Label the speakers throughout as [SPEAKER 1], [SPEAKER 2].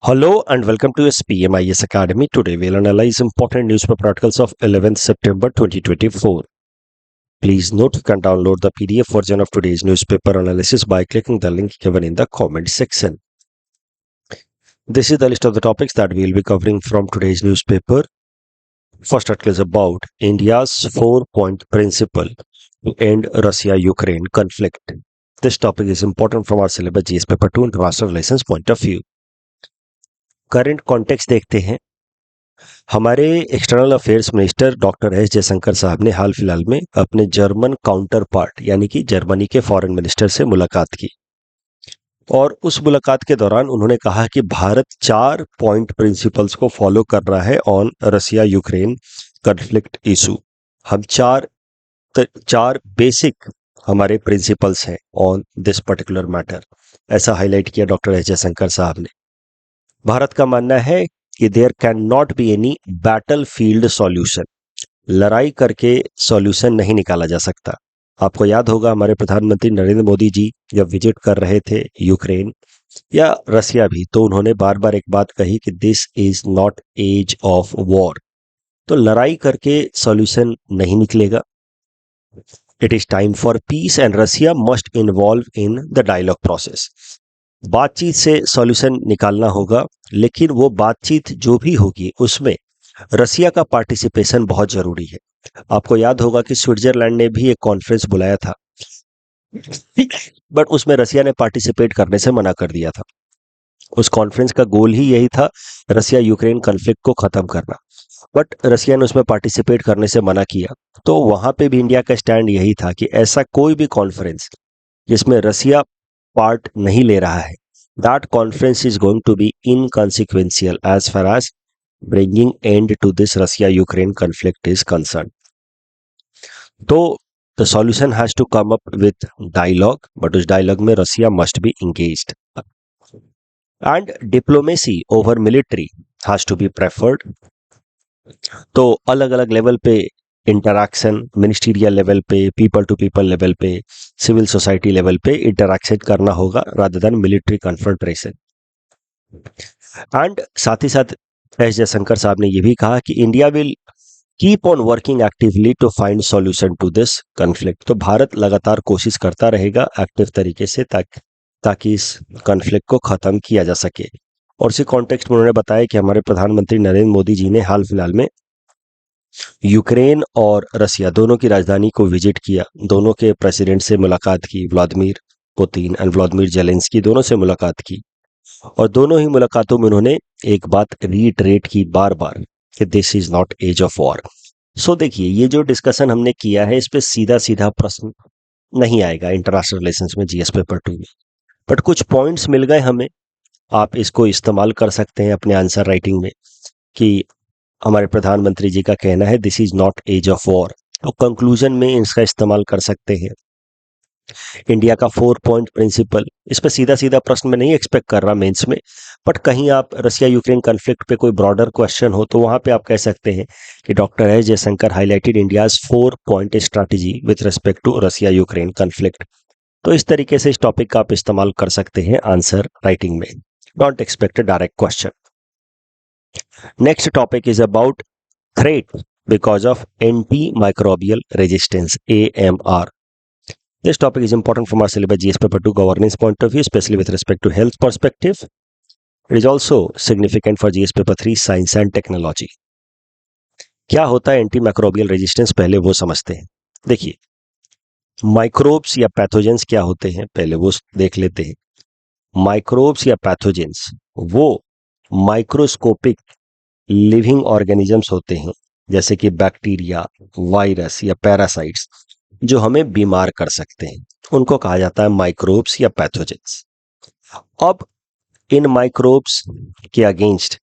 [SPEAKER 1] Hello and welcome to SPMIS Academy. Today we'll analyze important newspaper articles of 11th September 2024. Please note you can download the PDF version of today's newspaper analysis by clicking the link given in the comment section. This is the list of the topics that we'll be covering from today's newspaper. First article is about India's 4-point principle to end Russia-Ukraine conflict. This topic is important from our syllabus GS Paper 2 International Relations point of view. Current context देखते हैं। हमारे external affairs minister doctor S Jaishankar साहब ने हाल फिलहाल में अपने German counter part यानी कि जर्मनी के फॉरेन मिनिस्टर से मुलाकात की और उस मुलाकात के दौरान उन्होंने कहा कि भारत 4 पॉइंट प्रिंसिपल्स को फॉलो कर रहा है on Russia Ukraine conflict issue. हम चार बेसिक हमारे प्रिंसिपल्स हैं ऑन दिस पर्टिकुलर मैटर, ऐसा हाईलाइट किया डॉक्टर एस जयशंकर साहब ने। भारत का मानना है कि there can not be any battle field solution, लड़ाई करके सॉल्यूशन नहीं निकाला जा सकता। आपको याद होगा हमारे प्रधानमंत्री नरेंद्र मोदी जी जब विजिट कर रहे थे यूक्रेन या रसिया भी, तो उन्होंने बार बार एक बात कही कि this is not age of war, तो लड़ाई करके सॉल्यूशन नहीं निकलेगा। It is time for peace and Russia must involve in the dialogue process. बातचीत से सॉल्यूशन निकालना होगा, लेकिन वो बातचीत जो भी होगी उसमें रसिया का पार्टिसिपेशन बहुत जरूरी है। आपको याद होगा कि स्विट्जरलैंड ने भी एक कॉन्फ्रेंस बुलाया था, बट उसमें रसिया ने पार्टिसिपेट करने से मना कर दिया था। उस कॉन्फ्रेंस का गोल ही यही था, रसिया यूक्रेन कॉन्फ्लिक्ट को खत्म करना, बट रसिया ने उसमें पार्टिसिपेट करने से मना किया। तो वहां पे भी इंडिया का स्टैंड यही था कि ऐसा कोई भी कॉन्फ्रेंस जिसमें रसिया पार्ट नहीं ले रहा है, that conference is going to be inconsequential as far as bringing end to this Russia-Ukraine conflict is concerned. So the solution has to come up with dialogue, but उस dialogue में Russia must be engaged. And diplomacy over military has to be preferred. तो अलग अलग level पे interaction, ministerial level पे, people to people level पे, civil society level पे interaction करना होगा rather than military confrontation. And साथ ही साथ एस जयशंकर साहब ने यह भी कहा कि India will keep on working actively to find solution to this conflict. तो भारत लगातार कोशिश करता रहेगा एक्टिव तरीके से ताकि इस कॉन्फ्लिक्ट को खत्म किया जा सके। और इसी कॉन्टेक्स्ट में उन्होंने बताया कि हमारे प्रधानमंत्री नरेंद्र मोदी जी ने हाल फिलहाल में यूक्रेन और रसिया दोनों की राजधानी को विजिट किया, दोनों के प्रेसिडेंट से मुलाकात की, Vladimir Putin and Vladimir Zelensky दोनों से मुलाकात की, और दोनों ही मुलाकातों में उन्होंने एक बात रीइटरेट की बार बार कि this is not age of war. So देखिए, ये जो डिस्कशन हमने किया है इस पे सीधा सीधा प्रश्न नहीं आएगा इंटरनेशनल रिलेशंस में जीएस पेपर 2 में, बट कुछ पॉइंट्स मिल गए हमें। आप इसको इस्तेमाल कर सकते हैं अपने आंसर राइटिंग में कि हमारे प्रधानमंत्री जी का कहना है this is not age of war, और कंक्लूजन में इसका इस्तेमाल कर सकते हैं। इंडिया का 4 पॉइंट प्रिंसिपल, इस पर सीधा सीधा प्रश्न में नहीं एक्सपेक्ट कर रहा मेंस में, बट कहीं आप रसिया यूक्रेन कॉन्फ्लिक्ट पे कोई ब्रॉडर क्वेश्चन हो तो वहां पे आप कह सकते हैं कि doctor S Jaishankar highlighted India's 4 point strategy with respect to Russia Ukraine conflict. तो इस तरीके से इस टॉपिक का आप इस्तेमाल कर सकते हैं आंसर राइटिंग में। Don't expect a direct question. Next topic is about threat because of antimicrobial resistance AMR. This topic is important from our syllabus GS paper 2 governance point of view, especially with respect to health perspective. It is also significant for GS paper 3 science and technology. क्या होता है antimicrobial resistance, पहले वो समझते हैं। देखिए, microbes या pathogens क्या होते हैं पहले वो देख लेते हैं। माइक्रोब्स या पैथोजेंस वो माइक्रोस्कोपिक लिविंग ऑर्गेनिजम्स होते हैं, जैसे कि बैक्टीरिया, वायरस या पैरासाइट्स, जो हमें बीमार कर सकते हैं, उनको कहा जाता है माइक्रोब्स या पैथोजेंस। अब इन माइक्रोब्स के अगेंस्ट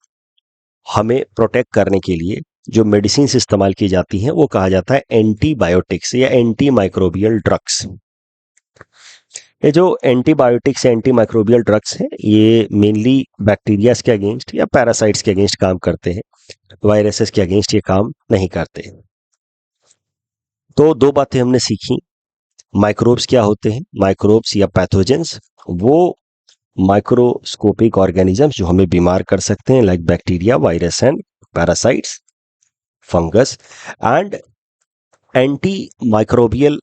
[SPEAKER 1] हमें प्रोटेक्ट करने के लिए जो मेडिसिन इस्तेमाल की जाती हैं वो कहा जाता है एंटीबायोटिक्स या एंटी माइक्रोबियल ड्रग्स। ये जो एंटीबायोटिक्स या एंटी माइक्रोबियल ड्रग्स हैं ये मेनली बैक्टीरियाज के अगेंस्ट या पैरासाइट्स के अगेंस्ट काम करते हैं, वायरसेस के अगेंस्ट ये काम नहीं करते। तो 2 बातें हमने सीखी। माइक्रोब्स क्या होते हैं, माइक्रोब्स या पैथोजेंस वो माइक्रोस्कोपिक ऑर्गेनिजम्स जो हमें बीमार कर सकते हैं, like bacteria, virus and parasites, fungus. And anti microbial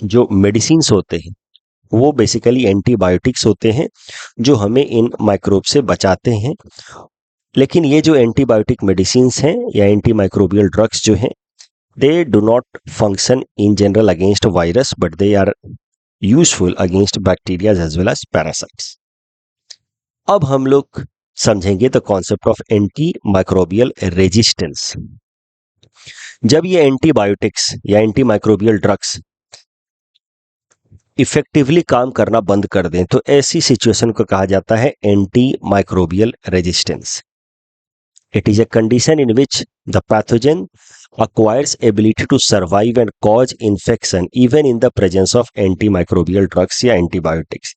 [SPEAKER 1] जो मेडिसिन्स होते हैं वो बेसिकली एंटीबायोटिक्स होते हैं जो हमें इन माइक्रोब से बचाते हैं। लेकिन ये जो एंटीबायोटिक मेडिसिन्स हैं या एंटी माइक्रोबियल ड्रग्स जो हैं, they do not function in general against virus, but they are useful against bacteria as well as parasites. अब हम लोग समझेंगे the concept of anti microbial resistance. जब ये एंटीबायोटिक्स या एंटी माइक्रोबियल ड्रग्स इफेक्टिवली काम करना बंद कर दें तो ऐसी सिचुएशन को कहा जाता है anti microbial resistance. It is a condition in which the pathogen acquires ability to survive and cause infection even in the presence of antimicrobial drugs या एंटीबायोटिक्स।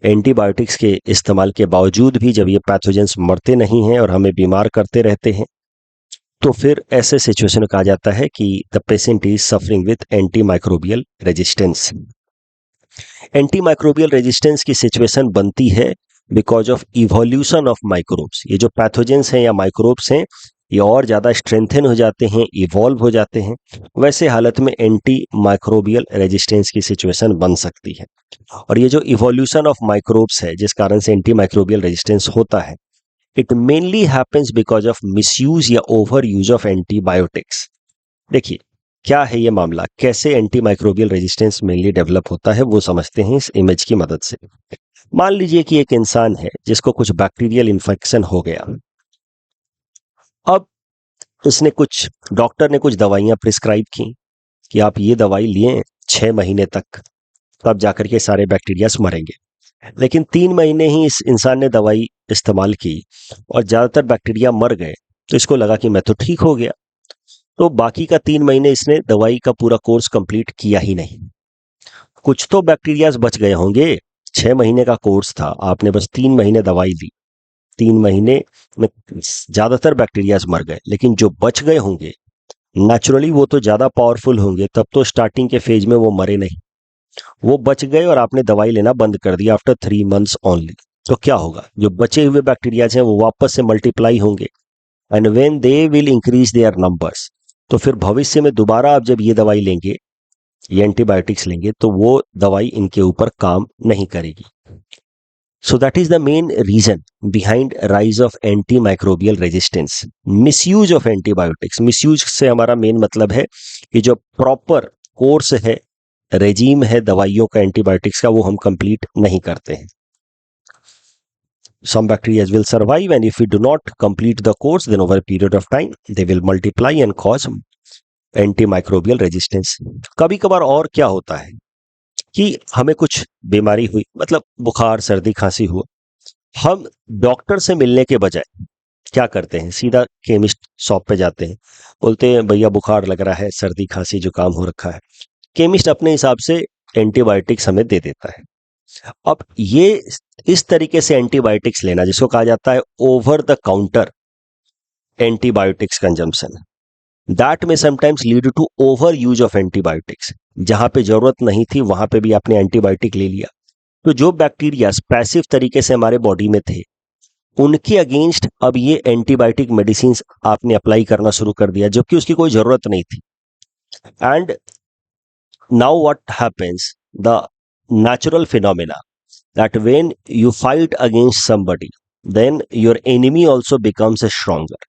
[SPEAKER 1] एंटीबायोटिक्स के इस्तेमाल के बावजूद भी जब ये पैथोजेंस मरते नहीं हैं और हमें बीमार करते रहते हैं तो फिर ऐसे सिचुएशन कहा जाता है कि the patient is suffering with antimicrobial resistance. Antimicrobial resistance की सिचुएशन बनती है because of evolution of microbes. ये जो पैथोजेंस हैं या माइक्रोब्स हैं ये और ज़्यादा स्ट्रेंथन हो जाते हैं, इवॉल्व हो जाते हैं। वैसे हालत में एंटी माइक्रोबियल रेजिस्टेंस की सिचुएशन बन सकती है। और ये जो इवोल्यूशन ऑफ माइक्रोब्स है जिस कारण से एंटी माइक्रोबियल रेजिस्टेंस होता है, it mainly happens because of misuse या ओवर यूज ऑफ एंटीबायोटिक्स। देखिए क्या है ये मामला, कैसे anti microbial resistance mainly develop होता है वो समझते हैं इस इमेज की मदद से। मान लीजिए कि एक इंसान है जिसको कुछ बैक्टीरियल इन्फेक्शन हो गया। अब उसने डॉक्टर ने कुछ दवाइयां प्रिस्क्राइब की कि आप ये दवाई लिए 6 महीने तक, तब जाकर के सारे बैक्टीरियास मरेंगे। लेकिन 3 महीने ही इस इंसान ने दवाई इस्तेमाल की और ज़्यादातर बैक्टीरिया मर गए, तो इसको लगा कि मैं तो ठीक हो गया। तो बाकी का 3 महीने इसने दवाई का पूरा कोर्स कंप्लीट किया ही नहीं। कुछ तो बैक्टीरियाज बच गए होंगे, 6 महीने का कोर्स था, आपने बस 3 महीने दवाई दी, 3 महीने में ज़्यादातर बैक्टीरियाज मर गए। लेकिन जो बच गए होंगे नेचुरली वो तो ज़्यादा पावरफुल होंगे, तब तो स्टार्टिंग के फेज में वो मरे नहीं, वो बच गए और आपने दवाई लेना बंद कर दिया आफ्टर 3 मंथ्स ओनली। तो क्या होगा, जो बचे हुए बैक्टीरियाज हैं वो वापस से मल्टीप्लाई होंगे and when they will increase their numbers, तो फिर भविष्य में दोबारा आप जब ये दवाई लेंगे, ये एंटीबायोटिक्स लेंगे, तो वो दवाई इनके ऊपर काम नहीं करेगी। So that is the main reason behind rise of anti microbial resistance, misuse of antibiotics. Misuse से हमारा मेन मतलब है कि जो प्रॉपर कोर्स है, रेजीम है दवाइयों का, एंटीबायोटिक्स का, वो हम कंप्लीट नहीं करते हैं। Some bacteria will survive and if we do not complete the course, then over a period of time they will multiply and cause antimicrobial resistance। कभी कभार और क्या होता है कि हमें कुछ बीमारी हुई, मतलब बुखार, सर्दी, खांसी हुआ, हम डॉक्टर से मिलने के बजाय क्या करते हैं, सीधा केमिस्ट शॉप पे जाते हैं, बोलते हैं भैया बुखार लग रहा है, सर्दी, खांसी, जुकाम हो रखा है। केमिस्ट अपने हिसाब से एंटीबायोटिक्स हमें दे देता है। अब ये इस तरीके से एंटीबायोटिक्स लेना, जिसको कहा जाता है over the counter antibiotics consumption, that may sometimes lead to over use of antibiotics. जहां पे जरूरत नहीं थी वहां पे भी आपने एंटीबायोटिक ले लिया, तो जो बैक्टीरिया पैसिव तरीके से हमारे बॉडी में थे उनके अगेंस्ट अब ये एंटीबायोटिक मेडिसिन आपने अप्लाई करना शुरू कर दिया, जबकि उसकी कोई जरूरत नहीं थी। And now what happens, the natural phenomena that when you fight against somebody then your enemy also becomes stronger।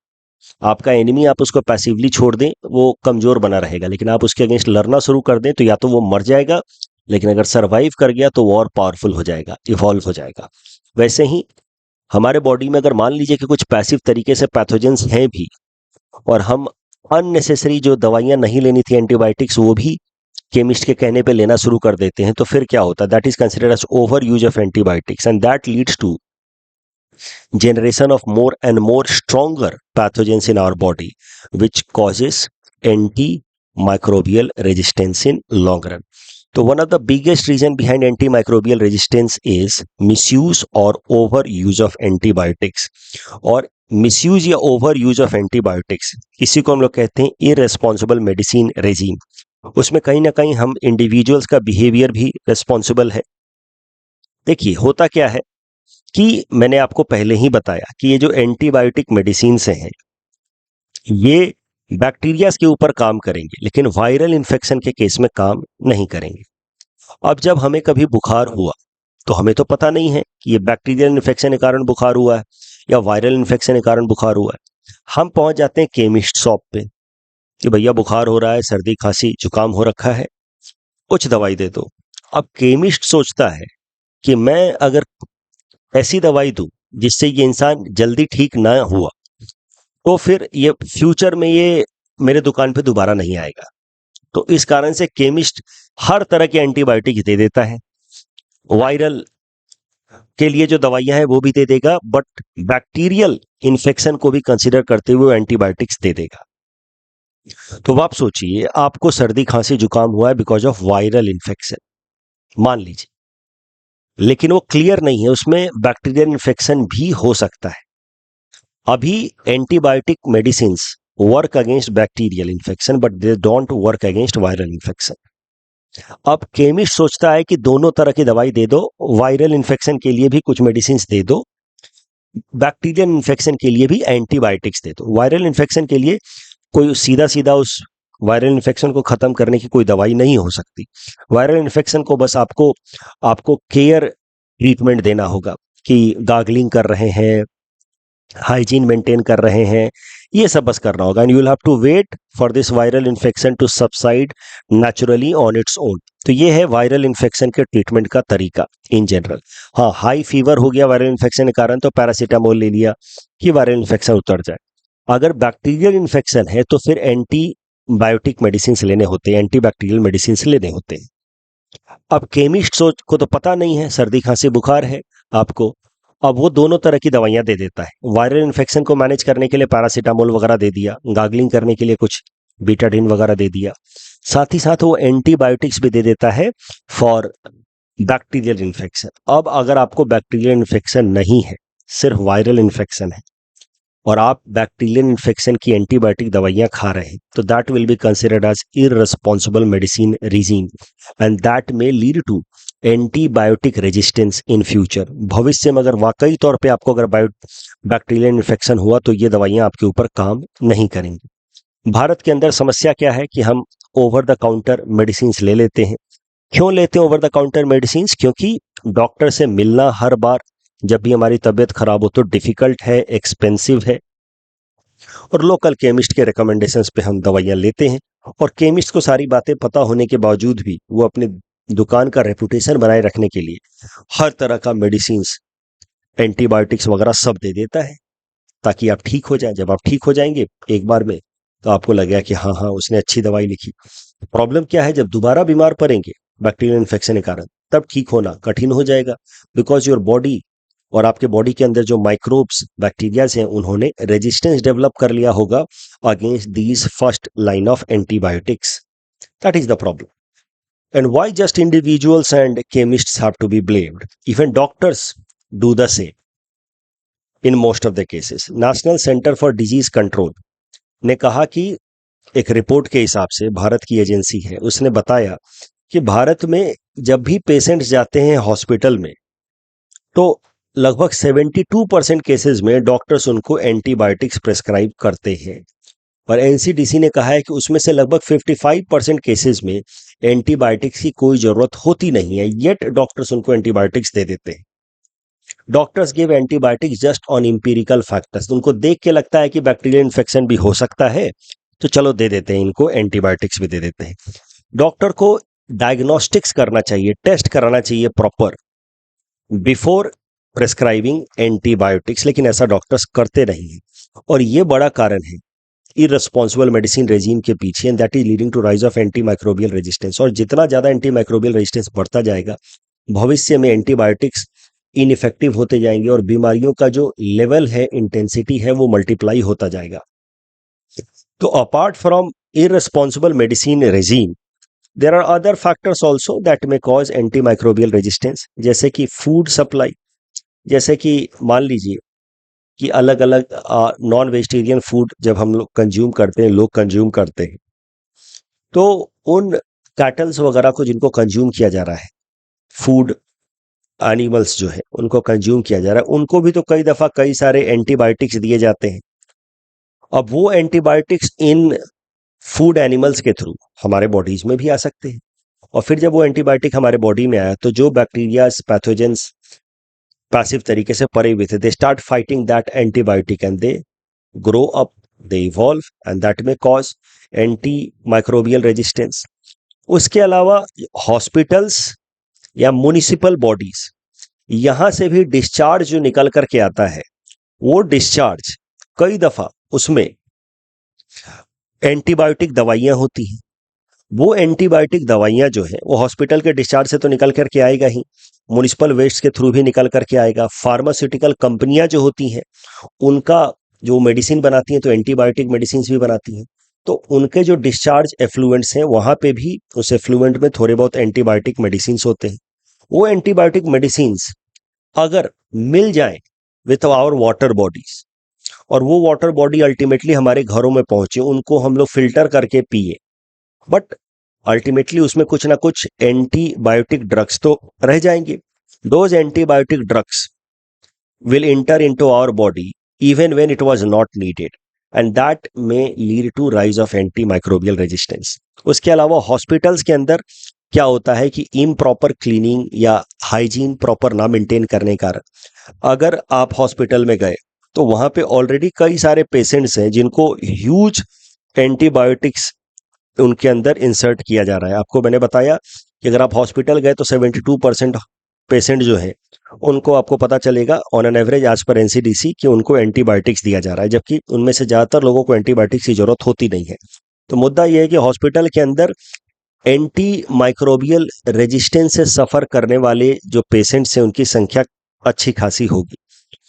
[SPEAKER 1] आपका एनिमी आप उसको पैसिवली छोड़ दें वो कमजोर बना रहेगा, लेकिन आप उसके अगेंस्ट लड़ना शुरू कर दें तो या तो वो मर जाएगा, लेकिन अगर सरवाइव कर गया तो वो और पावरफुल हो जाएगा, इवॉल्व हो जाएगा। वैसे ही हमारे बॉडी में अगर मान लीजिए कि कुछ पैसिव तरीके से पैथोजेंस हैं भी और हम अननेसेसरी जो दवाइयां नहीं लेनी थी एंटीबायोटिक्स वो भी केमिस्ट के कहने पे लेना शुरू कर देते हैं, तो फिर क्या होता है, that is considered as over use of antibiotics and that leads to generation of more and more stronger pathogens in our body which causes antimicrobial resistance in long run। तो one of the biggest reason behind antimicrobial resistance is misuse or overuse of antibiotics। और misuse या over use of antibiotics इसी को हम लोग कहते हैं irresponsible medicine regime. उसमें कहीं ना कहीं हम इंडिविजुअल्स का बिहेवियर भी रेस्पॉन्सिबल है। देखिए होता क्या है कि मैंने आपको पहले ही बताया कि ये जो एंटीबायोटिक मेडिसिन हैं ये बैक्टीरियाज के ऊपर काम करेंगे लेकिन वायरल इन्फेक्शन के केस में काम नहीं करेंगे। अब जब हमें कभी बुखार हुआ तो हमें तो पता नहीं है कि ये बैक्टीरियल इन्फेक्शन के कारण बुखार हुआ है या वायरल इन्फेक्शन के कारण बुखार हुआ है। हम पहुंच जाते हैं केमिस्ट शॉप पे कि भैया बुखार हो रहा है, सर्दी खांसी जुकाम हो रखा है, कुछ दवाई दे दो। अब केमिस्ट सोचता है कि मैं अगर ऐसी दवाई दूं जिससे ये इंसान जल्दी ठीक ना हुआ तो फिर ये फ्यूचर में ये मेरे दुकान पे दोबारा नहीं आएगा। तो इस कारण से केमिस्ट हर तरह के एंटीबायोटिक दे देता है। वायरल के लिए जो दवाइयां हैं वो भी दे देगा, बट बैक्टीरियल इन्फेक्शन को भी कंसीडर करते हुए एंटीबायोटिक्स दे देगा। तो अब आप सोचिए, आपको सर्दी खांसी जुकाम हुआ है बिकॉज ऑफ वायरल इन्फेक्शन, मान लीजिए, लेकिन वो क्लियर नहीं है उसमें बैक्टीरियल इन्फेक्शन भी हो सकता है। अभी antibiotic medicine work against bacterial infection but they don't work against viral infection. अब केमिस्ट सोचता है कि दोनों तरह की दवाई दे दो, वायरल इन्फेक्शन के लिए भी कुछ मेडिसिन दे दो, बैक्टीरियल इन्फेक्शन के लिए भी एंटीबायोटिक्स दे दो। वायरल इन्फेक्शन के लिए कोई सीधा सीधा उस वायरल इन्फेक्शन को खत्म करने की कोई दवाई नहीं हो सकती। वायरल इन्फेक्शन को बस आपको आपको केयर ट्रीटमेंट देना होगा कि गार्गलिंग कर रहे हैं, हाइजीन मेंटेन कर रहे हैं, ये सब बस करना होगा। And you will have to wait for this viral infection to subside naturally on its own. तो ये है वायरल इन्फेक्शन के ट्रीटमेंट का तरीका इन जनरल। हाँ, हाई फीवर हो गया वायरल इन्फेक्शन के कारण तो पैरासीटामोल ले लिया कि वायरल इन्फेक्शन उतर जाए। अगर बैक्टीरियल इन्फेक्शन है तो फिर एंटीबायोटिक मेडिसिन लेने होते हैं, एंटीबैक्टीरियल मेडिसिन लेने होते हैं। अब केमिस्ट सोच को तो पता नहीं है सर्दी खांसी बुखार है आपको, अब वो दोनों तरह की दवाइयां दे देता है। वायरल इन्फेक्शन को मैनेज करने के लिए पैरासीटामोल वगैरह दे दिया, गार्गलिंग करने के लिए कुछ बीटाडिन वगैरह दे दिया, साथ ही साथ वो एंटीबायोटिक्स भी दे देता है फॉर बैक्टीरियल इन्फेक्शन। अब अगर आपको बैक्टीरियल इन्फेक्शन नहीं है, सिर्फ वायरल इन्फेक्शन है और आप बैक्टीरियल इन्फेक्शन की एंटीबायोटिक दवाइयां खा रहे हैं तो that will be considered as irresponsible medicine regime and that may lead to antibiotic resistance in future. भविष्य में अगर वाकई तौर पे आपको अगर बैक्टीरियल इन्फेक्शन हुआ तो ये दवाइयां आपके ऊपर काम नहीं करेंगी। भारत के अंदर समस्या क्या है कि हम ओवर द काउंटर मेडिसिन ले लेते हैं। क्यों लेते हैं ओवर द काउंटर मेडिसिन? क्योंकि डॉक्टर से मिलना हर बार जब भी हमारी तबीयत खराब हो तो डिफिकल्ट है, एक्सपेंसिव है, और लोकल केमिस्ट के रिकमेंडेशंस पे हम दवाइयां लेते हैं। और केमिस्ट को सारी बातें पता होने के बावजूद भी वो अपने दुकान का रेपुटेशन बनाए रखने के लिए हर तरह का मेडिसिन, एंटीबायोटिक्स वगैरह सब दे देता है ताकि आप ठीक हो जाए। जब आप ठीक हो जाएंगे एक बार में तो आपको लगेगा कि हाँ हाँ उसने अच्छी दवाई लिखी। प्रॉब्लम क्या है, जब दोबारा बीमार पड़ेंगे बैक्टीरियल इन्फेक्शन के कारण तब ठीक होना कठिन हो जाएगा, बिकॉज योर बॉडी और आपके बॉडी के अंदर जो माइक्रोब्स बैक्टीरियाज हैं उन्होंने रेजिस्टेंस डेवलप कर लिया होगा against these first line of antibiotics. That is the problem. And why just individuals and chemists have to be blamed? Even doctors do the same in most of the cases. National Center for Disease Control ने कहा कि एक report के हिसाब से, भारत की agency है, उसने बताया कि भारत में जब भी पेशेंट्स जाते हैं हॉस्पिटल में तो लगभग 72% केसेस में डॉक्टर्स उनको एंटीबायोटिक्स प्रेस्क्राइब करते हैं। और एनसीडीसी ने कहा है कि उसमें से लगभग 55% केसेस में एंटीबायोटिक्स की कोई जरूरत होती नहीं है, येट डॉक्टर्स उनको एंटीबायोटिक्स दे देते हैं। Doctors give antibiotics just on empirical factors. उनको देख के लगता है कि बैक्टीरियल इन्फेक्शन भी हो सकता है तो चलो दे देते हैं, इनको एंटीबायोटिक्स भी दे देते हैं। डॉक्टर को डायग्नोस्टिक्स करना चाहिए, टेस्ट कराना चाहिए प्रॉपर बिफोर प्रेस्क्राइबिंग एंटीबायोटिक्स, लेकिन ऐसा डॉक्टर्स करते नहीं है और ये बड़ा कारण है इररिस्पांसिबल मेडिसिन रेजिम के पीछे, and that is leading to rise of anti microbial resistance. और जितना ज्यादा एंटी माइक्रोबियल रेजिस्टेंस बढ़ता जाएगा भविष्य में एंटीबायोटिक्स इनइफेक्टिव होते जाएंगे और बीमारियों का जो लेवल है, इंटेंसिटी है, वो मल्टीप्लाई होता जाएगा। तो apart from irresponsible medicine regime there are other factors also that may cause anti microbial resistance, जैसे कि फूड सप्लाई। जैसे कि मान लीजिए कि अलग अलग नॉन वेजिटेरियन फूड जब हम लोग कंज्यूम करते हैं, लोग कंज्यूम करते हैं, तो उन कैटल्स वगैरह को जिनको कंज्यूम किया जा रहा है फूड एनिमल्स जो है उनको कंज्यूम किया जा रहा है, उनको भी तो कई दफा कई सारे एंटीबायोटिक्स दिए जाते हैं। अब वो एंटीबायोटिक्स इन फूड एनिमल्स के थ्रू हमारे बॉडीज में भी आ सकते हैं, और फिर जब वो एंटीबायोटिक हमारे बॉडी में आया तो जो बैक्टीरिया पैथोजेंस पैसिव तरीके से परे हुए थे, they start fighting that antibiotic and they grow up, they evolve, and that may cause antimicrobial resistance. उसके अलावा हॉस्पिटल्स या म्युनिसिपल बॉडीज, यहां से भी डिस्चार्ज जो निकल करके आता है, वो डिस्चार्ज कई दफा उसमें एंटीबायोटिक दवाइयां होती हैं। वो एंटीबायोटिक दवाइयां जो है वो हॉस्पिटल के डिस्चार्ज से तो निकल करके आएगा ही, म्युनिसिपल वेस्ट के थ्रू भी निकल करके आएगा। फार्मास्यूटिकल कंपनियां जो होती हैं उनका जो मेडिसिन बनाती हैं तो एंटीबायोटिक मेडिसिन भी बनाती हैं, तो उनके जो डिस्चार्ज एफ्लुएंट्स हैं वहां पे भी उस एफ्लुएंट में थोड़े बहुत एंटीबायोटिक मेडिसिन होते हैं। वो एंटीबायोटिक मेडिसिन अगर मिल जाए विथ आवर वाटर बॉडीज, और वो वाटर बॉडी अल्टीमेटली हमारे घरों में पहुंचे, उनको हम लोग फिल्टर करके पिए, बट अल्टीमेटली उसमें कुछ ना कुछ एंटीबायोटिक ड्रग्स तो रह जाएंगे। Those antibiotic drugs will enter into our body even when it was not needed, and that may lead to rise of antimicrobial resistance. उसके अलावा हॉस्पिटल्स के अंदर क्या होता है कि इम्प्रॉपर क्लीनिंग या हाइजीन प्रॉपर ना मेंटेन करने के कारण अगर आप हॉस्पिटल में गए तो वहां पे ऑलरेडी कई सारे पेशेंट्स हैं जिनको ह्यूज एंटीबायोटिक्स उनके अंदर इंसर्ट किया जा रहा है। आपको मैंने बताया कि अगर आप हॉस्पिटल गए तो 72% पेशेंट जो है उनको आपको पता चलेगा ऑन एन एवरेज आज पर एनसीडीसी कि उनको एंटीबायोटिक्स दिया जा रहा है, जबकि उनमें से ज्यादातर लोगों को एंटीबायोटिक्स की जरूरत होती नहीं है। तो मुद्दा यह है कि हॉस्पिटल के अंदर एंटी माइक्रोबियल रेजिस्टेंस से सफर करने वाले जो पेशेंट्स हैं उनकी संख्या अच्छी खासी होगी,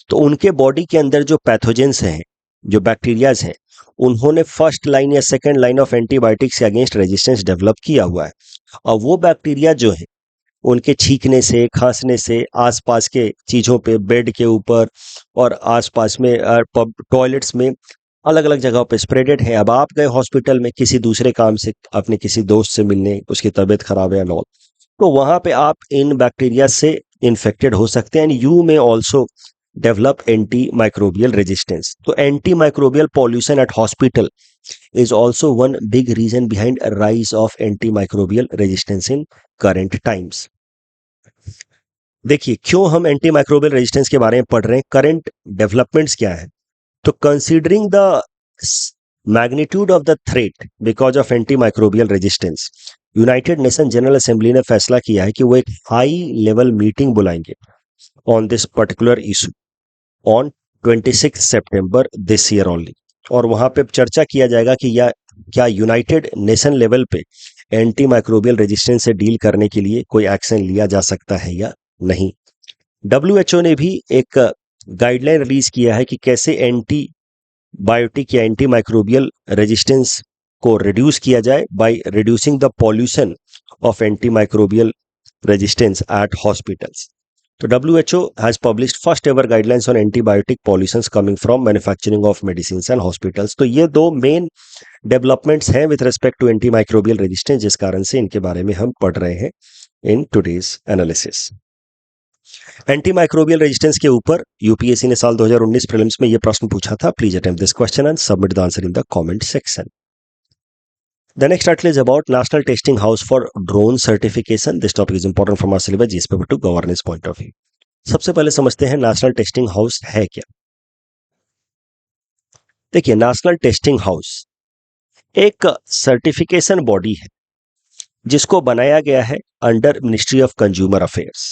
[SPEAKER 1] तो उनके बॉडी के अंदर जो पैथोजेंस हैं, जो बैक्टीरियाज हैं, उन्होंने फर्स्ट लाइन या सेकेंड लाइन ऑफ एंटीबायोटिक्स के अगेंस्ट रेजिस्टेंस डेवलप किया हुआ है। और वो बैक्टीरिया जो है उनके छींकने से, खांसने से, आसपास के चीजों पे, बेड के ऊपर और आसपास में टॉयलेट्स में अलग अलग जगहों पे स्प्रेडेड है। अब आप गए हॉस्पिटल में किसी दूसरे काम से, अपने किसी दोस्त से मिलने, उसकी तबीयत खराब है नॉल, तो वहां पे आप इन बैक्टीरिया से इन्फेक्टेड हो सकते हैं and you may also develop anti microbial resistance. तो antimicrobial pollution at hospital is also one big reason behind a rise of antimicrobial resistance in current times. देखिए क्यों हम एंटीमाइक्रोबियल रेजिस्टेंस के बारे में पढ़ रहे हैं, करंट डेवलपमेंट्स क्या है। तो considering the magnitude of the threat because of antimicrobial resistance, United nation general assembly ने फैसला किया है कि वो एक हाई लेवल मीटिंग बुलाएंगे on this particular issue on 26 September this year only, और वहां पे चर्चा किया जाएगा कि या क्या यूनाइटेड नेशन लेवल पे एंटी माइक्रोबियल रेजिस्टेंस से डील करने के लिए कोई एक्शन लिया जा सकता है या नहीं। डब्ल्यूएचओ ने भी एक गाइडलाइन रिलीज किया है कि कैसे एंटी बायोटिक या एंटी माइक्रोबियल रेजिस्टेंस को रिड्यूस किया जाए by reducing the pollution of anti microbial resistance at hospitals. तो WHO has published first ever guidelines on antibiotic pollutions coming from manufacturing of medicines and hospitals। तो ये दो main developments हैं with respect to antimicrobial resistance, जिस कारण से इनके बारे में हम पढ़ रहे हैं in today's analysis. Antimicrobial resistance के ऊपर यूपीएससी ने साल 2019 प्रीलिम्स में ये प्रश्न पूछा था। Please attempt this question and submit the answer in the comment section. The next article is about National Testing House for Drone Certification. This topic is important from our syllabus GS to governance point of view. सबसे पहले समझते हैं national testing house है क्या। देखिए national testing house एक certification body है जिसको बनाया गया है under ministry of consumer affairs.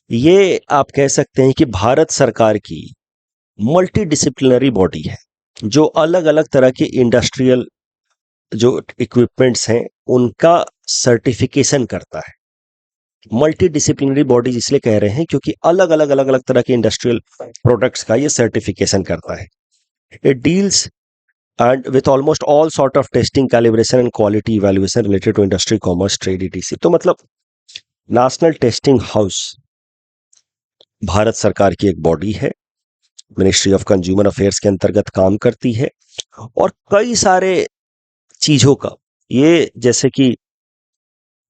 [SPEAKER 1] ये आप कह सकते हैं कि भारत सरकार की मल्टी डिसिप्लिनरी बॉडी है जो अलग अलग तरह के इंडस्ट्रियल जो इक्विपमेंट्स हैं उनका सर्टिफिकेशन करता है। मल्टी डिसिप्लिनरी बॉडी इसलिए कह रहे हैं क्योंकि अलग अलग तरह के इंडस्ट्रियल प्रोडक्ट्स का ये सर्टिफिकेशन करता है। It deals and with almost all sort of testing, calibration and quality evaluation related to industry, commerce, trade, ETC. तो मतलब नेशनल टेस्टिंग हाउस भारत सरकार की एक बॉडी है, मिनिस्ट्री ऑफ कंज्यूमर अफेयर्स के अंतर्गत काम करती है और कई सारे चीजों का, ये जैसे कि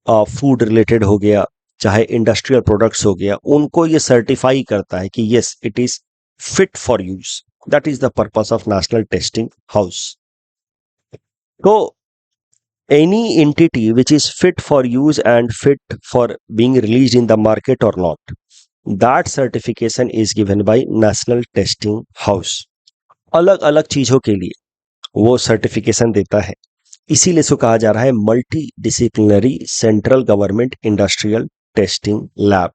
[SPEAKER 1] फूड रिलेटेड हो गया, चाहे इंडस्ट्रियल प्रोडक्ट्स हो गया, उनको ये सर्टिफाई करता है कि yes it is fit for use. That is the purpose of national testing house. तो any entity which is fit for use and fit for being released in the market or not, that certification is given by national testing house। अलग अलग चीजों के लिए वो certification देता है, इसीलिए इसको कहा जा रहा है multi disciplinary central government industrial testing lab.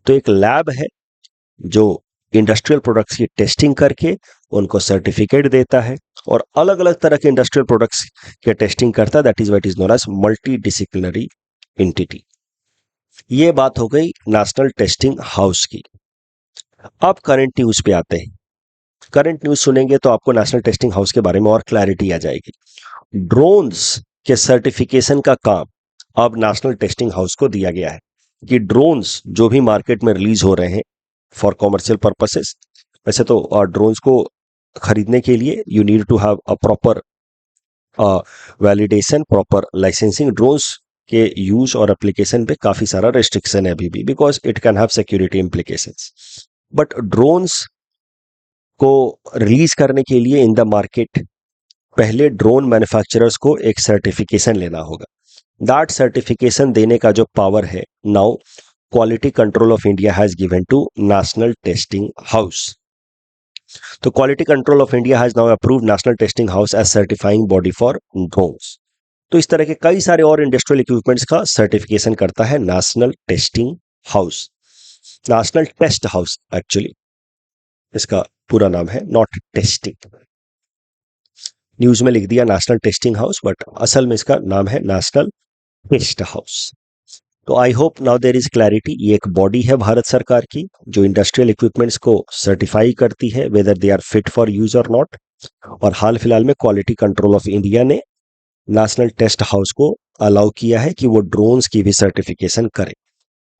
[SPEAKER 1] तो एक लैब है जो इंडस्ट्रियल प्रोडक्ट्स की टेस्टिंग करके उनको सर्टिफिकेट देता है और अलग अलग तरह के इंडस्ट्रियल प्रोडक्ट्स के टेस्टिंग करता है। That is what is known as multi disciplinary entity. ये बात हो गई नेशनल टेस्टिंग हाउस की। अब करंट न्यूज पे आते हैं। करंट न्यूज सुनेंगे तो आपको नेशनल टेस्टिंग हाउस के बारे में और क्लैरिटी आ जाएगी। ड्रोन्स के सर्टिफिकेशन का काम अब नेशनल टेस्टिंग हाउस को दिया गया है कि ड्रोन्स जो भी मार्केट में रिलीज हो रहे हैं फॉर कॉमर्शियल पर्पसेस, वैसे तो ड्रोन्स को खरीदने के लिए you need to have a proper validation, proper licensing. Drones के यूज और एप्लीकेशन पे काफी सारा रेस्ट्रिक्शन है अभी भी, because it can have security implications. But drones को रिलीज करने के लिए इन द मार्केट पहले ड्रोन मैन्युफैक्चरर्स को एक सर्टिफिकेशन लेना होगा। दैट सर्टिफिकेशन देने का जो पावर है now quality control of India has given to national testing house. तो quality control of India has now approved national testing house as certifying body for drones. तो इस तरह के कई सारे और इंडस्ट्रियल इक्विपमेंट्स का सर्टिफिकेशन करता है national testing house. National test house actually इसका पूरा नाम है, नॉट टेस्टिंग। न्यूज में लिख दिया नेशनल टेस्टिंग हाउस, बट असल में इसका नाम है नेशनल टेस्ट हाउस। तो I hope now there is clarity. ये एक बॉडी है भारत सरकार की जो इंडस्ट्रियल इक्विपमेंट्स को सर्टिफाई करती है whether they are fit for use और नॉट। और हाल फिलहाल में क्वालिटी कंट्रोल ऑफ इंडिया ने नेशनल टेस्ट हाउस को अलाउ किया है कि वो ड्रोन्स की भी सर्टिफिकेशन करे।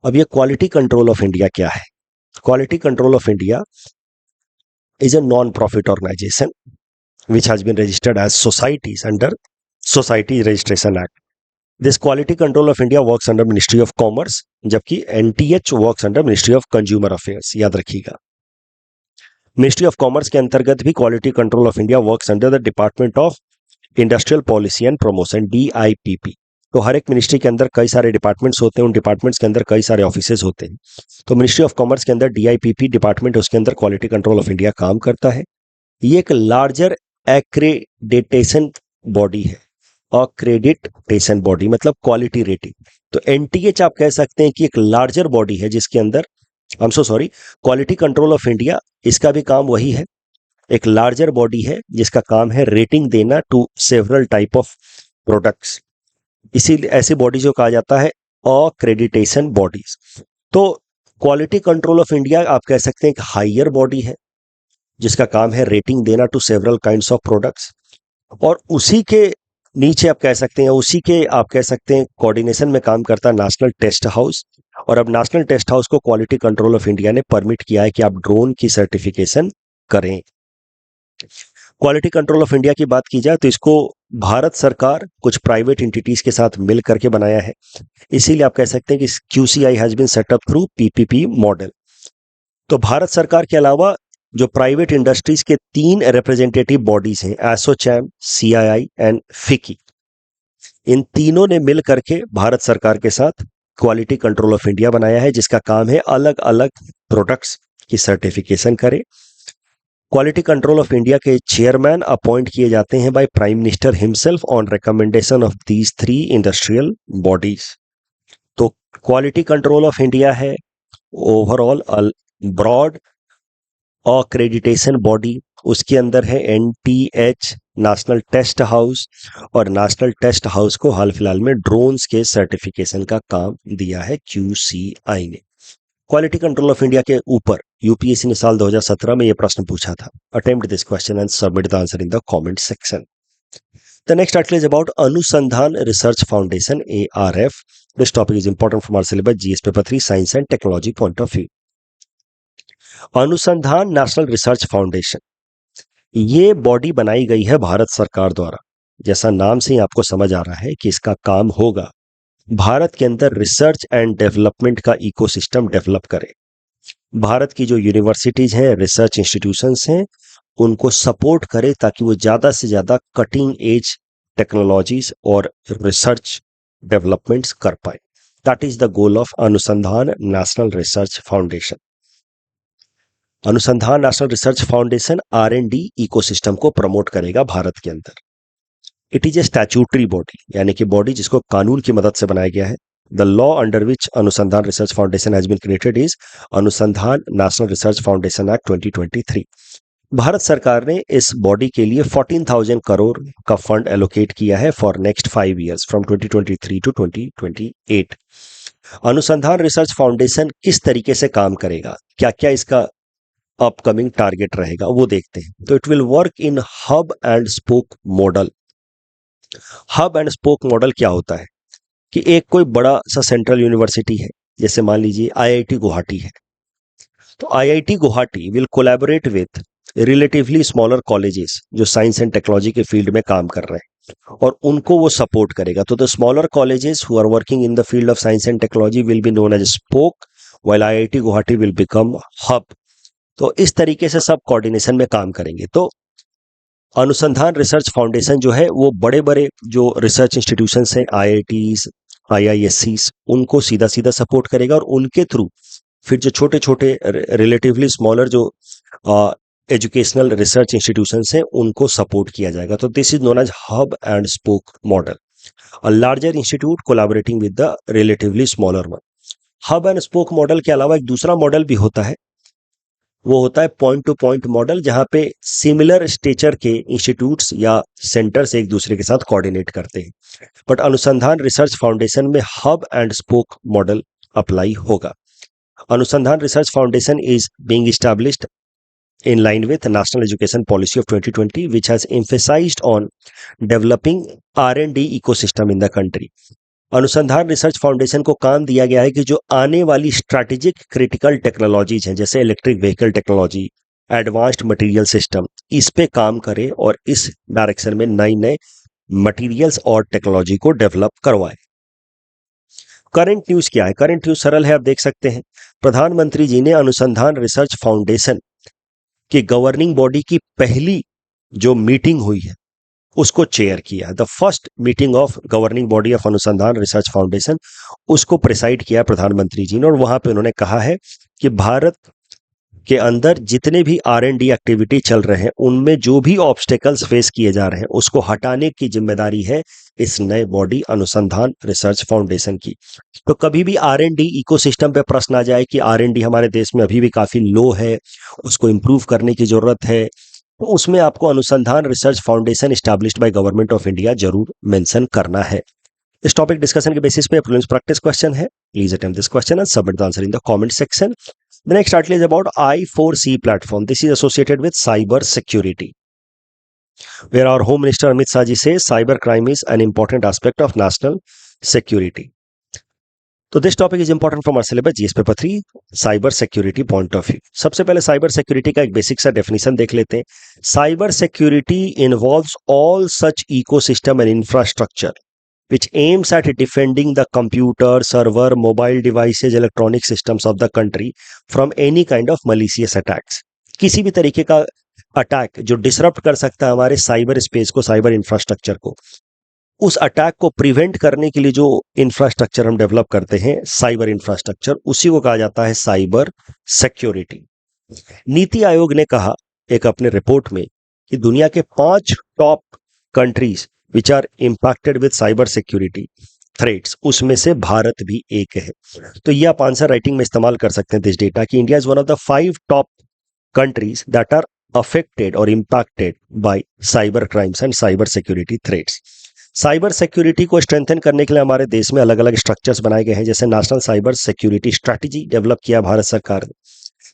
[SPEAKER 1] अब ये क्वालिटी कंट्रोल ऑफ इंडिया क्या है? Quality control of India is a non-profit organization which has been registered as societies under Society Registration Act. This Quality Control of India works under Ministry of Commerce, जबकि NTH works under Ministry of Consumer Affairs। याद रखिएगा, ministry of commerce के अंतर्गत भी quality control of India works under the department of industrial policy and promotion, DIPP। तो हर एक ministry के अंदर कई सारे डिपार्टमेंट्स होते हैं, उन डिपार्टमेंट्स के अंदर कई सारे ऑफिसेज होते हैं। तो मिनिस्ट्री ऑफ कॉमर्स के अंदर DIPP डिपार्टमेंट, उसके अंदर क्वालिटी कंट्रोल ऑफ इंडिया काम करता है। ये एक लार्जर एक्रेडिटेशन बॉडी है। अक्रेडिटेशन बॉडी मतलब क्वालिटी रेटिंग। तो NTH आप कह सकते हैं कि एक लार्जर बॉडी है जिसके अंदर, I am so sorry, quality control of India इसका भी काम वही है। एक लार्जर बॉडी है जिसका काम है रेटिंग देना to several type of products. इसीलिए ऐसी बॉडीज को कहा जाता है अक्रेडिटेशन बॉडीज। तो क्वालिटी कंट्रोल ऑफ इंडिया आप कह सकते हैं एक हायर बॉडी है जिसका काम है रेटिंग देना to several kinds of products. और उसी के नीचे आप कह सकते हैं, उसी के आप कह सकते हैं कोऑर्डिनेशन में काम करता है नेशनल टेस्ट हाउस। और अब नेशनल टेस्ट हाउस को क्वालिटी कंट्रोल ऑफ इंडिया ने परमिट किया है कि आप ड्रोन की सर्टिफिकेशन करें। क्वालिटी कंट्रोल ऑफ इंडिया की बात की जाए तो इसको भारत सरकार कुछ प्राइवेट एंटिटीज के साथ मिल करके बनाया है। इसीलिए आप कह सकते हैं कि QCI has been set up through PPP model. तो भारत सरकार के अलावा जो प्राइवेट इंडस्ट्रीज के 3 रिप्रेजेंटेटिव बॉडीज हैं, ASSOCHAM, CII एंड FICCI, इन तीनों ने मिल करके भारत सरकार के साथ क्वालिटी कंट्रोल ऑफ इंडिया बनाया है, जिसका काम है अलग अलग प्रोडक्ट्स की सर्टिफिकेशन करे। क्वालिटी कंट्रोल ऑफ इंडिया के चेयरमैन अपॉइंट किए जाते हैं by prime minister himself on recommendation of these 3 industrial bodies. तो क्वालिटी कंट्रोल ऑफ इंडिया है ओवरऑल ब्रॉड अक्रेडिटेशन बॉडी। उसके अंदर है NTH, नेशनल टेस्ट हाउस, और नेशनल टेस्ट हाउस को हाल फिलहाल में ड्रोन्स के सर्टिफिकेशन का काम दिया है QCI ने। क्वालिटी कंट्रोल ऑफ इंडिया के ऊपर UPSC ने साल 2017 में यह प्रश्न पूछा था। Attempt this question and submit the answer in the comment section. The next article is about Anusandhan research foundation, ARF। This topic is important from our syllabus GS paper 3 science and technology point of view. Anusandhan national research foundation, ये body बनाई गई है भारत सरकार द्वारा। जैसा नाम से ही आपको समझ आ रहा है कि इसका काम होगा भारत के अंदर रिसर्च एंड डेवलपमेंट का इकोसिस्टम डेवलप करे। भारत की जो यूनिवर्सिटीज हैं, रिसर्च इंस्टीट्यूशंस हैं, उनको सपोर्ट करे ताकि वो ज़्यादा से ज़्यादा कटिंग एज टेक्नोलॉजीज और रिसर्च डेवलपमेंट्स कर पाए। That is the goal of अनुसंधान नेशनल रिसर्च फाउंडेशन। अनुसंधान national research foundation R&D ecosystem को प्रमोट करेगा भारत के अंदर। It is a statutory body, यानी कि बॉडी जिसको कानून की मदद से बनाया गया है। The law under which Anusandhan research foundation has been created is Anusandhan national research foundation act 2023। Bharat सरकार ने इस बॉडी के लिए 14,000 करोड़ का फंड एलोकेट किया है for next 5 years from 2023 to 2028। अनुसंधान रिसर्च फाउंडेशन किस तरीके से काम करेगा, क्या क्या इसका अपकमिंग टारगेट रहेगा, वो देखते हैं। तो it will work in hub and spoke model. Hub and spoke model क्या होता है कि एक कोई बड़ा सा सेंट्रल यूनिवर्सिटी है, जैसे मान लीजिए IIT गुवाहाटी है, तो IIT Guwahati will collaborate with relatively smaller colleges जो साइंस एंड टेक्नोलॉजी के फील्ड में काम कर रहे हैं, और उनको वो सपोर्ट करेगा। तो the smaller colleges who are working in the field of science and technology will be known as spoke, while IIT Guwahati will become hub. तो इस तरीके से सब कोऑर्डिनेशन में काम करेंगे। तो अनुसंधान रिसर्च फाउंडेशन जो है वो बड़े बड़े जो रिसर्च इंस्टीट्यूशंस हैं, IITs, IISCs, उनको सीधा सीधा सपोर्ट करेगा, और उनके थ्रू फिर जो छोटे छोटे रिलेटिवली स्मॉलर जो एजुकेशनल रिसर्च इंस्टीट्यूशंस हैं उनको सपोर्ट किया जाएगा। तो this is known as hub and spoke model. A larger institute collaborating with the relatively smaller one. Hub and spoke model के अलावा एक दूसरा मॉडल भी होता है, वो होता है पॉइंट टू पॉइंट मॉडल, जहां पे सिमिलर स्टेचर के इंस्टीट्यूट्स या सेंटर्स एक दूसरे के साथ कोऑर्डिनेट करते हैं। बट अनुसंधान रिसर्च फाउंडेशन में hub and spoke model apply होगा। अनुसंधान research foundation is being established in line with National Education Policy of 2020, which has emphasized on developing R&D ecosystem in the country. अनुसंधान research foundation को काम दिया गया है कि जो आने वाली स्ट्रैटेजिक क्रिटिकल टेक्नोलॉजीज हैं, जैसे electric vehicle technology, advanced material system, इस पे काम करे और इस डायरेक्शन में नए नए मटेरियल्स और टेक्नोलॉजी को डेवलप करवाए। करंट न्यूज क्या है? करंट न्यूज सरल है, आप देख सकते हैं। प्रधानमंत्री जी ने अनुसंधान रिसर्च फाउंडेशन की गवर्निंग बॉडी की पहली जो मीटिंग हुई है उसको चेयर किया। The first meeting of governing body of अनुसंधान रिसर्च फाउंडेशन, उसको प्रिसाइड किया प्रधानमंत्री जी ने, और वहां पे उन्होंने कहा है कि भारत के अंदर जितने भी R&D एक्टिविटी चल रहे हैं उनमें जो भी ऑब्स्टेकल्स फेस किए जा रहे हैं उसको हटाने की जिम्मेदारी है इस नए बॉडी अनुसंधान रिसर्च फाउंडेशन की। तो कभी भी R&D इकोसिस्टम पे प्रश्न आ जाए कि R&D हमारे देश में अभी भी काफी लो है, उसको इंप्रूव करने की जरूरत है, तो उसमें आपको अनुसंधान research foundation established by government of India जरूर मेंशन करना है। इस टॉपिक डिस्कशन के बेसिस पे प्रीलिम्स प्रैक्टिस क्वेश्चन है। Please attempt this question and submit the answer in the comment section. The next article is about I4C platform. This is associated with cyber security, where our Home Minister Amit Shah ji says cyber crime is an important aspect of national security. तो this topic is important from our syllabus GS paper 3 cyber security point of view. सबसे पहले cyber security का एक basic सा definition देख लेते हैं। Cyber security involves all such ecosystem and infrastructure which aims at defending the computer, server, mobile devices, electronic systems of the country from any kind of malicious attacks. किसी भी तरीके का अटैक जो disrupt कर सकता है हमारे साइबर स्पेस को, साइबर इंफ्रास्ट्रक्चर को, उस अटैक को प्रिवेंट करने के लिए जो इंफ्रास्ट्रक्चर हम डेवलप करते हैं, साइबर इंफ्रास्ट्रक्चर, उसी को कहा जाता है साइबर सिक्योरिटी। नीति आयोग ने कहा एक अपने रिपोर्ट में कि दुनिया के 5 top countries which are impacted with cyber security threats, उसमें से भारत भी एक है। तो ये आप आंसर राइटिंग में इस्तेमाल कर सकते हैं दिस डेटा कि India is one of the 5 top countries that are affected और impacted by cyber crimes and cyber security threats. Cyber security को स्ट्रेंथन करने के लिए हमारे देश में अलग अलग स्ट्रक्चर्स बनाए गए हैं, जैसे national cyber security strategy develop किया भारत सरकार ने,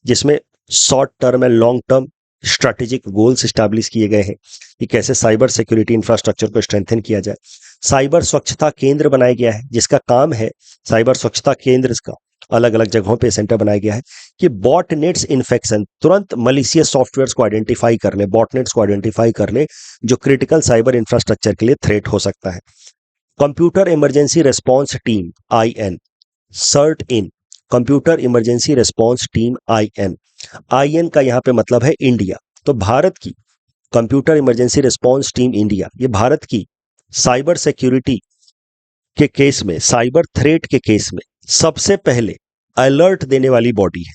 [SPEAKER 1] जिसमें short term and long term strategic goals establish किए गए हैं कि कैसे साइबर सिक्योरिटी इंफ्रास्ट्रक्चर को स्ट्रेंथन किया जाए। साइबर स्वच्छता केंद्र बनाया गया है, जिसका काम है साइबर स्वच्छता केंद्र का अलग अलग जगहों पे सेंटर बनाया गया है कि बॉटनेट्स इन्फेक्शन, तुरंत मलिशियस सॉफ्टवेयर्स को आइडेंटिफाई कर ले, बॉटनेट्स को आइडेंटिफाई कर ले जो क्रिटिकल साइबर इंफ्रास्ट्रक्चर के लिए थ्रेट हो सकता है। Computer emergency response team IN, CERT in, computer emergency response team IN का यहां पे मतलब है इंडिया। तो भारत की computer emergency response team India, ये भारत की साइबर सिक्योरिटी के केस में, साइबर थ्रेट के केस में सबसे पहले अलर्ट देने वाली बॉडी है।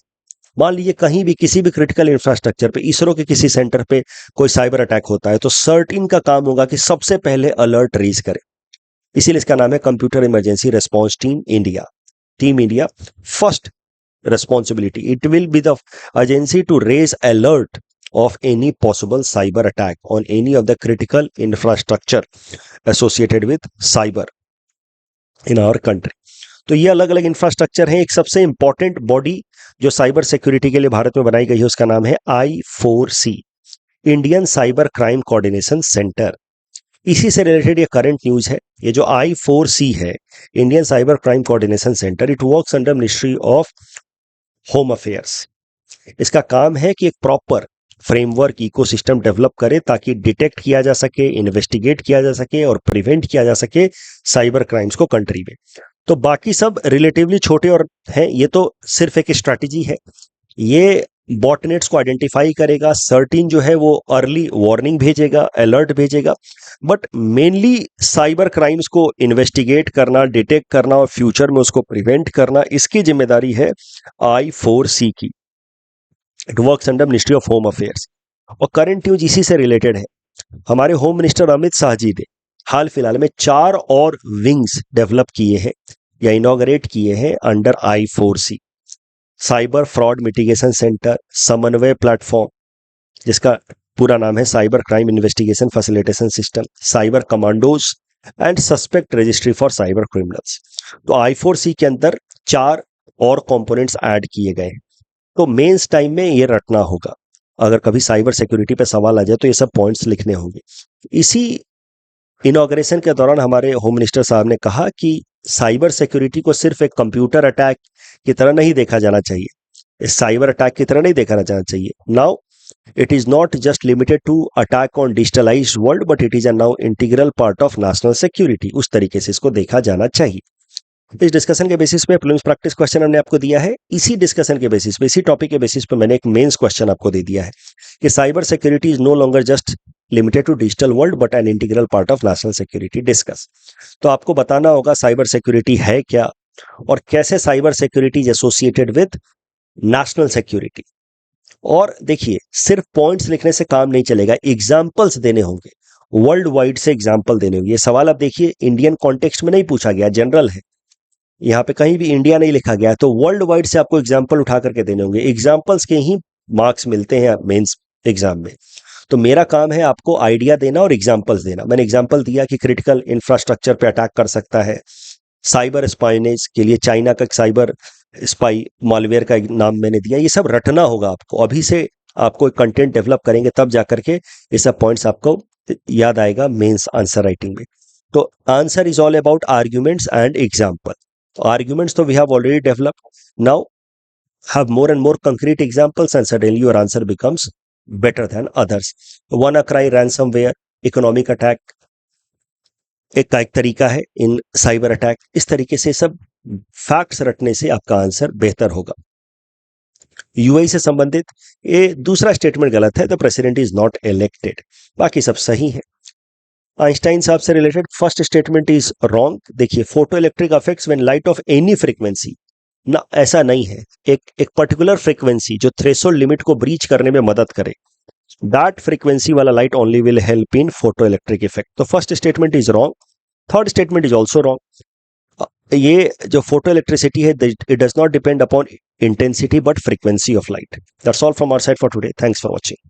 [SPEAKER 1] मान लीजिए कहीं भी किसी भी क्रिटिकल इंफ्रास्ट्रक्चर पे, इसरो के किसी सेंटर पे कोई साइबर अटैक होता है, तो सर्टिन का काम होगा कि सबसे पहले अलर्ट रेज करे। इसीलिए इसका नाम है computer emergency response team India. Team India first responsibility, it will be the agency to raise alert of any possible cyber attack on any of the critical infrastructure associated with cyber in our country। तो ये अलग अलग infrastructure है। एक सबसे important body जो cyber security के लिए भारत में बनाई गई है उसका नाम है I4C, Indian cyber crime coordination centre. इसी से रिलेटेड ये करंट न्यूज है। ये जो I4C है, Indian cyber crime coordination centre, it works under ministry of home affairs. इसका काम है कि एक प्रॉपर फ्रेमवर्क इकोसिस्टम डेवलप करे ताकि डिटेक्ट किया जा सके, इन्वेस्टिगेट किया जा सके और प्रिवेंट किया जा सके साइबर क्राइम्स को कंट्री में। तो बाकी सब रिलेटिवली छोटे और हैं, ये तो सिर्फ एक स्ट्रैटेजी है। ये बॉटनेट्स को आइडेंटिफाई करेगा, सर्टिन जो है वो अर्ली वार्निंग भेजेगा, अलर्ट भेजेगा, बट मेनली साइबर क्राइम्स को इन्वेस्टिगेट करना, डिटेक्ट करना और फ्यूचर में उसको प्रिवेंट करना, इसकी जिम्मेदारी है I4C की। It works under ministry of home affairs. और करंट न्यूज इसी से रिलेटेड है। हमारे होम मिनिस्टर अमित शाह जी ने हाल फिलहाल में 4 और विंग्स डेवलप किए हैं या इनॉग्रेट किए हैं under I4C। Cyber fraud mitigation centre, समन्वय प्लेटफॉर्म जिसका पूरा नाम है cyber crime investigation facilitation system, cyber commandos and suspect registry for cyber criminals. तो I4C के अंदर 4 और कंपोनेंट्स ऐड किए गए हैं। तो मेंस टाइम में ये रटना होगा, अगर कभी साइबर सिक्योरिटी पे सवाल आ जाए तो ये सब पॉइंट्स लिखने होंगे। इसी इनॉग्रेशन के दौरान हमारे होम मिनिस्टर साहब ने कहा कि साइबर सिक्योरिटी को सिर्फ एक कंप्यूटर अटैक की तरह नहीं देखा जाना चाहिए, इस साइबर अटैक की तरह नहीं देखा जाना चाहिए। Now it is not just limited to attack on digitalised world but it is a now integral part of national security. उस तरीके से इसको देखा जाना चाहिए। इस डिस्कशन के बेसिस पे प्रीलिम्स प्रैक्टिस क्वेश्चन हमने आपको दिया है। इसी डिस्कशन के बेसिस पे, इसी टॉपिक के बेसिस पे मैंने एक मेंस क्वेश्चन आपको दे दिया है कि cyber security is no longer just limited to digital world but an integral part of national security. Discuss. तो आपको बताना होगा साइबर सिक्योरिटी है क्या और कैसे cyber security is associated with national security. और देखिए, सिर्फ पॉइंट्स लिखने से काम नहीं चलेगा, एग्जाम्पल्स देने होंगे, वर्ल्ड वाइड से एग्जाम्पल देने होंगे। ये सवाल आप देखिए इंडियन कॉन्टेक्स्ट में नहीं पूछा गया, जनरल है, यहाँ पे कहीं भी इंडिया नहीं लिखा गया है, तो वर्ल्ड वाइड से आपको एग्जाम्पल उठा करके देने होंगे। एग्जाम्पल्स के ही मार्क्स मिलते हैं मेंस एग्जाम में। तो मेरा काम है आपको आइडिया देना और एग्जाम्पल्स देना। मैंने एग्जाम्पल दिया कि क्रिटिकल इंफ्रास्ट्रक्चर पे अटैक कर सकता है, साइबर स्पाइनेज के लिए चाइना का साइबर स्पाई मालवेयर का एक नाम मैंने दिया। ये सब रटना होगा आपको, अभी से आपको कंटेंट डेवलप करेंगे तब जाकर के ये सब पॉइंट्स आपको याद आएगा मेंस आंसर राइटिंग में। तो answer is all about arguments and example. Arguments so we have already developed. Now have more and more concrete examples and suddenly your answer becomes better than others. WannaCry, ransomware, economic attack एक का एक तरीका है इन cyber attack. इस तरीके से सब facts रटने से आपका आंसर बेहतर होगा। यूएई से संबंधित ये दूसरा स्टेटमेंट गलत है, the president is not elected, बाकी सब सही है। आइंस्टाइन साहब से related first statement is wrong. देखिए, photoelectric effects when light of any frequency, ना ऐसा नहीं है। एक पर्टिकुलर फ्रीक्वेंसी जो थ्रेशोल्ड लिमिट को ब्रीच करने में मदद करे, दैट फ्रीक्वेंसी वाला light only will help in photoelectric effect. तो first statement is wrong. Third statement is also wrong. ये जो फोटो इलेक्ट्रिसिटी है, it does not depend upon intensity but frequency of light. That's all from our side for today. Thanks for watching.